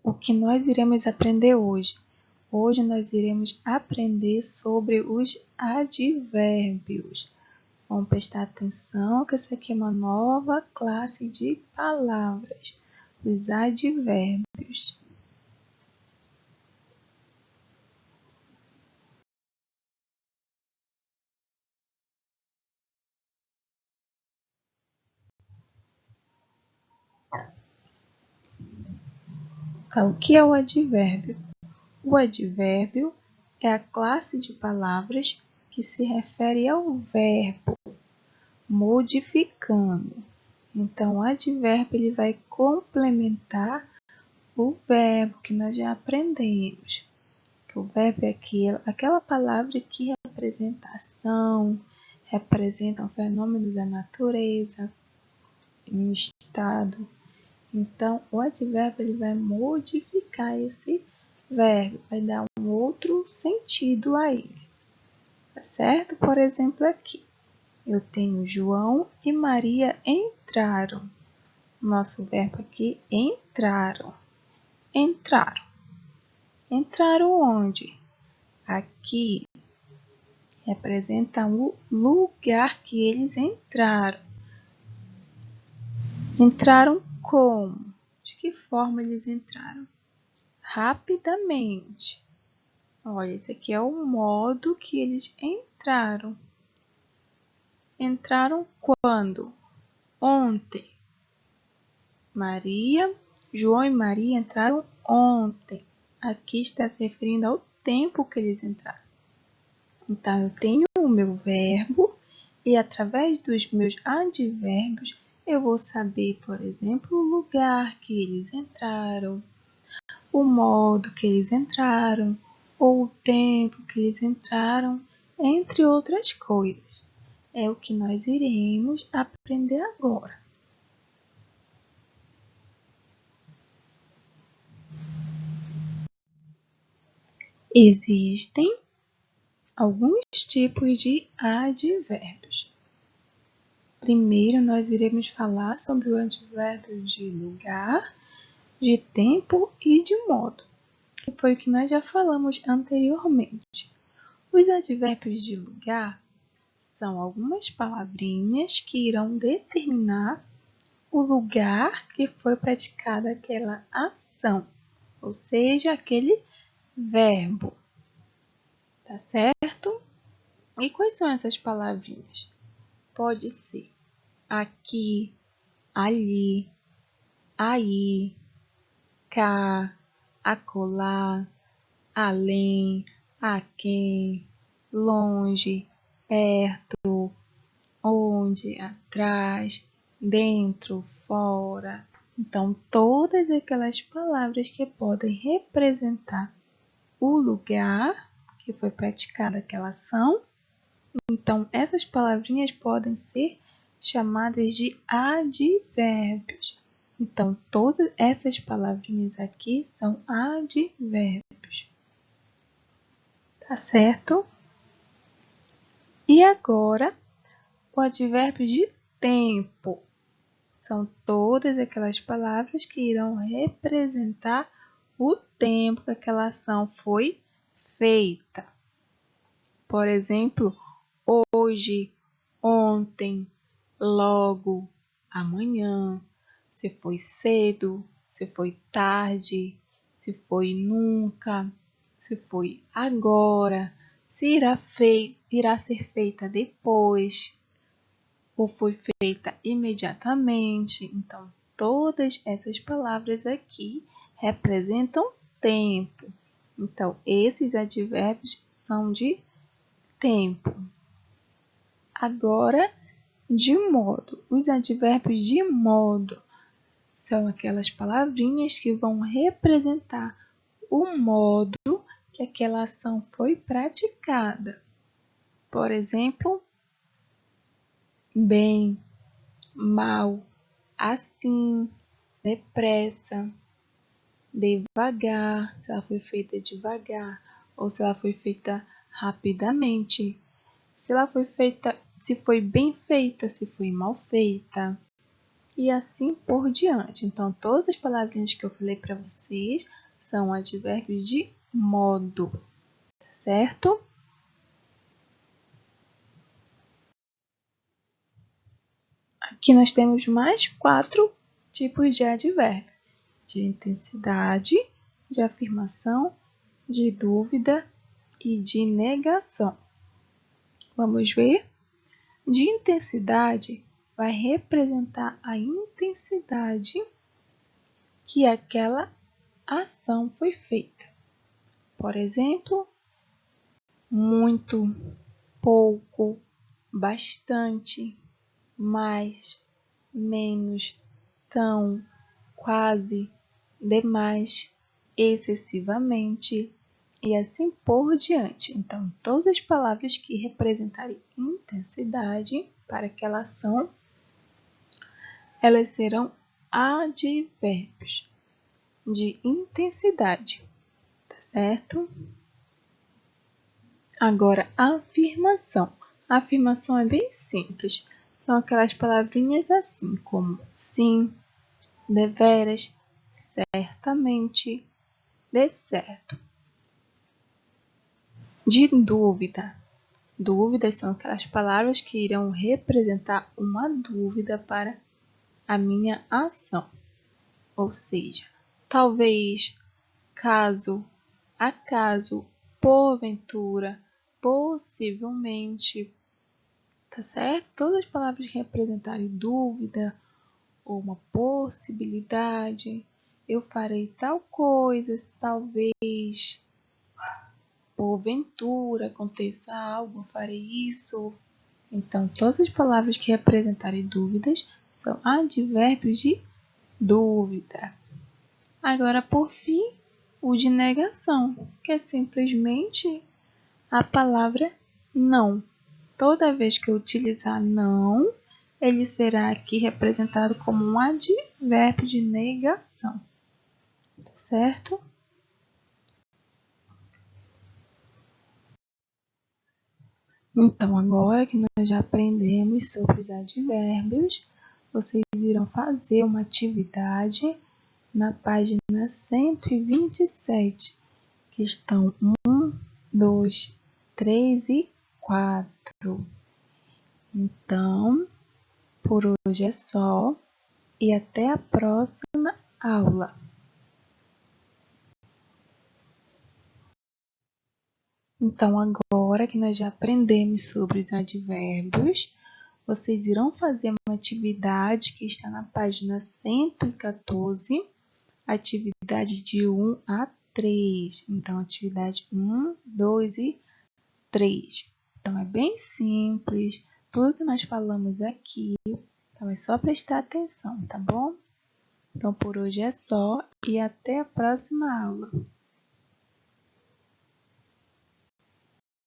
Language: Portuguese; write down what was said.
o que nós iremos aprender hoje? Hoje nós iremos aprender sobre os advérbios. Vamos prestar atenção que essa aqui é uma nova classe de palavras, os advérbios. Então, o que é o advérbio? O advérbio é a classe de palavras que se refere ao verbo, modificando. Então, o advérbio ele vai complementar o verbo que nós já aprendemos. Que o verbo é aquela palavra que representa ação, representa um fenômeno da natureza, um estado. Então, o advérbio ele vai modificar esse verbo, vai dar um outro sentido a ele. Tá certo? Por exemplo, aqui, eu tenho João e Maria entraram. Nosso verbo aqui, entraram. Entraram. Entraram onde? Aqui representa o lugar que eles entraram. Entraram como? De que forma eles entraram? Rapidamente. Olha, esse aqui é o modo que eles entraram. Entraram quando? Ontem. João e Maria entraram ontem. Aqui está se referindo ao tempo que eles entraram. Então, eu tenho o meu verbo e através dos meus advérbios eu vou saber, por exemplo, o lugar que eles entraram, o modo que eles entraram, ou o tempo que eles entraram, entre outras coisas. É o que nós iremos aprender agora. Existem alguns tipos de advérbios. Primeiro, nós iremos falar sobre o advérbio de lugar, de tempo e de modo, que foi o que nós já falamos anteriormente. Os advérbios de lugar são algumas palavrinhas que irão determinar o lugar que foi praticada aquela ação, ou seja, aquele verbo. Tá certo? E quais são essas palavrinhas? Pode ser aqui, ali, aí, cá, acolá, além, aquém, longe, perto, onde, atrás, dentro, fora. Então, todas aquelas palavras que podem representar o lugar que foi praticada aquela ação. Então, essas palavrinhas podem ser chamadas de advérbios. Então, todas essas palavrinhas aqui são advérbios. Tá certo? E agora, o advérbio de tempo. São todas aquelas palavras que irão representar o tempo que aquela ação foi feita. Por exemplo, hoje, ontem, logo, amanhã, se foi cedo, se foi tarde, se foi nunca, se foi agora, se irá ser feita depois, ou foi feita imediatamente. Então, todas essas palavras aqui representam tempo. Então, esses advérbios são de tempo. Agora, de modo. Os advérbios de modo são aquelas palavrinhas que vão representar o modo que aquela ação foi praticada. Por exemplo, bem, mal, assim, depressa, devagar, se ela foi feita devagar ou se ela foi feita rapidamente, se ela foi feita, se foi bem feita, se foi mal feita. e assim por diante. Então, todas as palavrinhas que eu falei para vocês são advérbios de modo, certo? Aqui nós temos mais 4 tipos de advérbio: de intensidade, de afirmação, de dúvida e de negação. Vamos ver? De intensidade vai representar a intensidade que aquela ação foi feita. Por exemplo, muito, pouco, bastante, mais, menos, tão, quase, demais, excessivamente e assim por diante. Então, todas as palavras que representarem intensidade para aquela ação, elas serão advérbios de intensidade, tá certo? Agora, a afirmação. A afirmação é bem simples. São aquelas palavrinhas assim como sim, deveras, certamente, de certo. De dúvida. Dúvidas são aquelas palavras que irão representar uma dúvida para a minha ação. Ou seja, talvez, caso, acaso, porventura, possivelmente, tá certo? Todas as palavras que representarem dúvida ou uma possibilidade, eu farei tal coisa, talvez, porventura aconteça algo, eu farei isso. Então, todas as palavras que representarem dúvidas são advérbios de dúvida. Agora, por fim, o de negação, que é simplesmente a palavra não. Toda vez que eu utilizar não, ele será aqui representado como um advérbio de negação, tá certo? Então, agora que nós já aprendemos sobre os advérbios, vocês irão fazer uma atividade na página 127, questão 1, 2, 3 e 4. Então, por hoje é só e até a próxima aula. Então, agora que nós já aprendemos sobre os advérbios, vocês irão fazer uma atividade que está na página 114, atividade de 1 a 3. Então, atividade 1, 2 e 3. Então, é bem simples. Tudo que nós falamos aqui, então é só prestar atenção, tá bom? Então, por hoje é só e até a próxima aula.